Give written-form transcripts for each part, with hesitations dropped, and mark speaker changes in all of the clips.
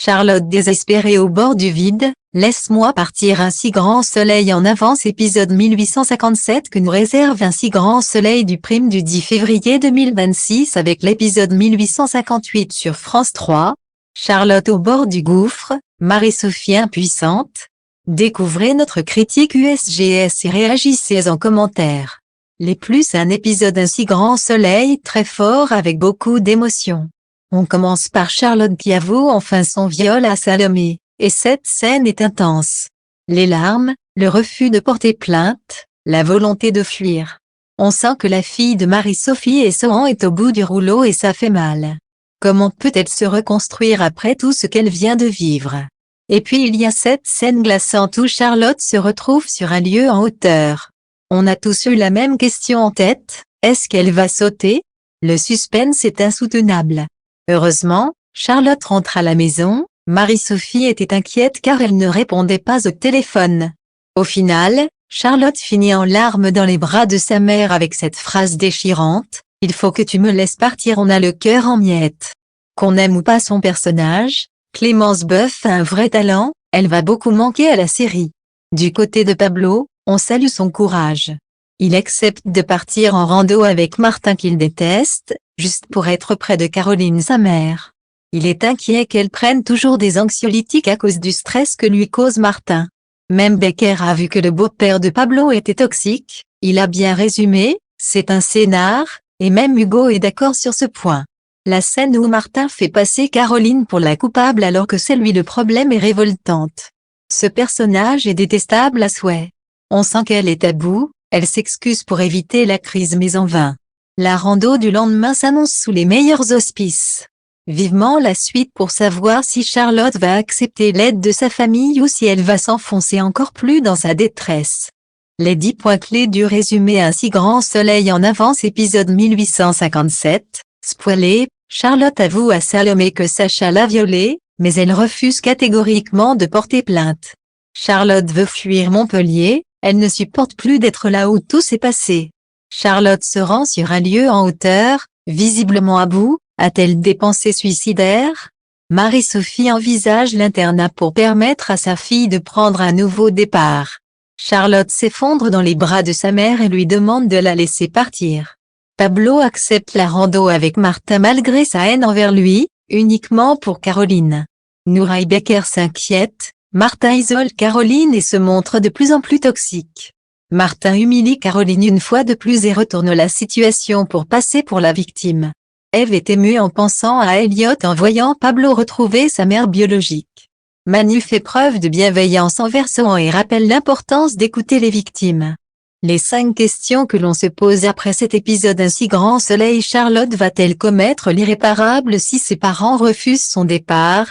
Speaker 1: Charlotte désespérée au bord du vide, laisse-moi partir un si grand soleil en avance épisode 1857 que nous réserve un si grand soleil du prime du 10 février 2026 avec l'épisode 1858 sur France 3. Charlotte au bord du gouffre, Marie-Sophie impuissante. Découvrez notre critique USGS et réagissez en commentaire. Les plus un épisode un si grand soleil très fort avec beaucoup d'émotions. On commence par Charlotte qui avoue enfin son viol à Salomé, et cette scène est intense. Les larmes, le refus de porter plainte, la volonté de fuir. On sent que la fille de Marie-Sophie et Sohan est au bout du rouleau et ça fait mal. Comment peut-elle se reconstruire après tout ce qu'elle vient de vivre? Et puis il y a cette scène glaçante où Charlotte se retrouve sur un lieu en hauteur. On a tous eu la même question en tête, est-ce qu'elle va sauter? Le suspense est insoutenable. Heureusement, Charlotte rentre à la maison, Marie-Sophie était inquiète car elle ne répondait pas au téléphone. Au final, Charlotte finit en larmes dans les bras de sa mère avec cette phrase déchirante, « Il faut que tu me laisses partir, on a le cœur en miettes ». Qu'on aime ou pas son personnage, Clémence Boeuf a un vrai talent, elle va beaucoup manquer à la série. Du côté de Pablo, on salue son courage. Il accepte de partir en rando avec Martin qu'il déteste, juste pour être près de Caroline sa mère. Il est inquiet qu'elle prenne toujours des anxiolytiques à cause du stress que lui cause Martin. Même Becker a vu que le beau-père de Pablo était toxique, il a bien résumé, c'est un scénar, et même Hugo est d'accord sur ce point. La scène où Martin fait passer Caroline pour la coupable alors que c'est lui le problème est révoltante. Ce personnage est détestable à souhait. On sent qu'elle est à bout, elle s'excuse pour éviter la crise mais en vain. La rando du lendemain s'annonce sous les meilleurs auspices. Vivement la suite pour savoir si Charlotte va accepter l'aide de sa famille ou si elle va s'enfoncer encore plus dans sa détresse. Les 10 points clés du résumé un si grand soleil en avance épisode 1857. Spoilé, Charlotte avoue à Salomé que Sacha l'a violée, mais elle refuse catégoriquement de porter plainte. Charlotte veut fuir Montpellier, elle ne supporte plus d'être là où tout s'est passé. Charlotte se rend sur un lieu en hauteur, visiblement à bout, a-t-elle des pensées suicidaires? Marie-Sophie envisage l'internat pour permettre à sa fille de prendre un nouveau départ. Charlotte s'effondre dans les bras de sa mère et lui demande de la laisser partir. Pablo accepte la rando avec Martin malgré sa haine envers lui, uniquement pour Caroline. Noura et Becker s'inquiètent, Martin isole Caroline et se montre de plus en plus toxique. Martin humilie Caroline une fois de plus et retourne la situation pour passer pour la victime. Eve est émue en pensant à Elliot en voyant Pablo retrouver sa mère biologique. Manu fait preuve de bienveillance envers Sohan et rappelle l'importance d'écouter les victimes. Les 5 questions que l'on se pose après cet épisode un si grand soleil Charlotte va-t-elle commettre l'irréparable si ses parents refusent son départ?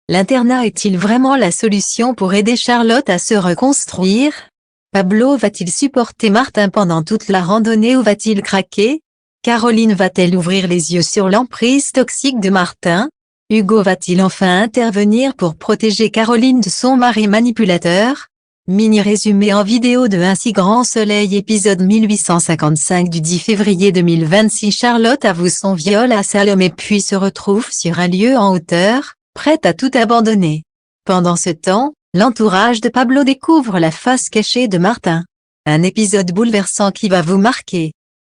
Speaker 1: L'internat est-il vraiment la solution pour aider Charlotte à se reconstruire? Pablo va-t-il supporter Martin pendant toute la randonnée ou va-t-il craquer? Caroline va-t-elle ouvrir les yeux sur l'emprise toxique de Martin? Hugo va-t-il enfin intervenir pour protéger Caroline de son mari manipulateur? Mini résumé en vidéo de Un si grand soleil épisode 1855 du 10 février 2026 Charlotte avoue son viol à Salomé puis se retrouve sur un lieu en hauteur, prête à tout abandonner. Pendant ce temps, l'entourage de Pablo découvre la face cachée de Martin. Un épisode bouleversant qui va vous marquer.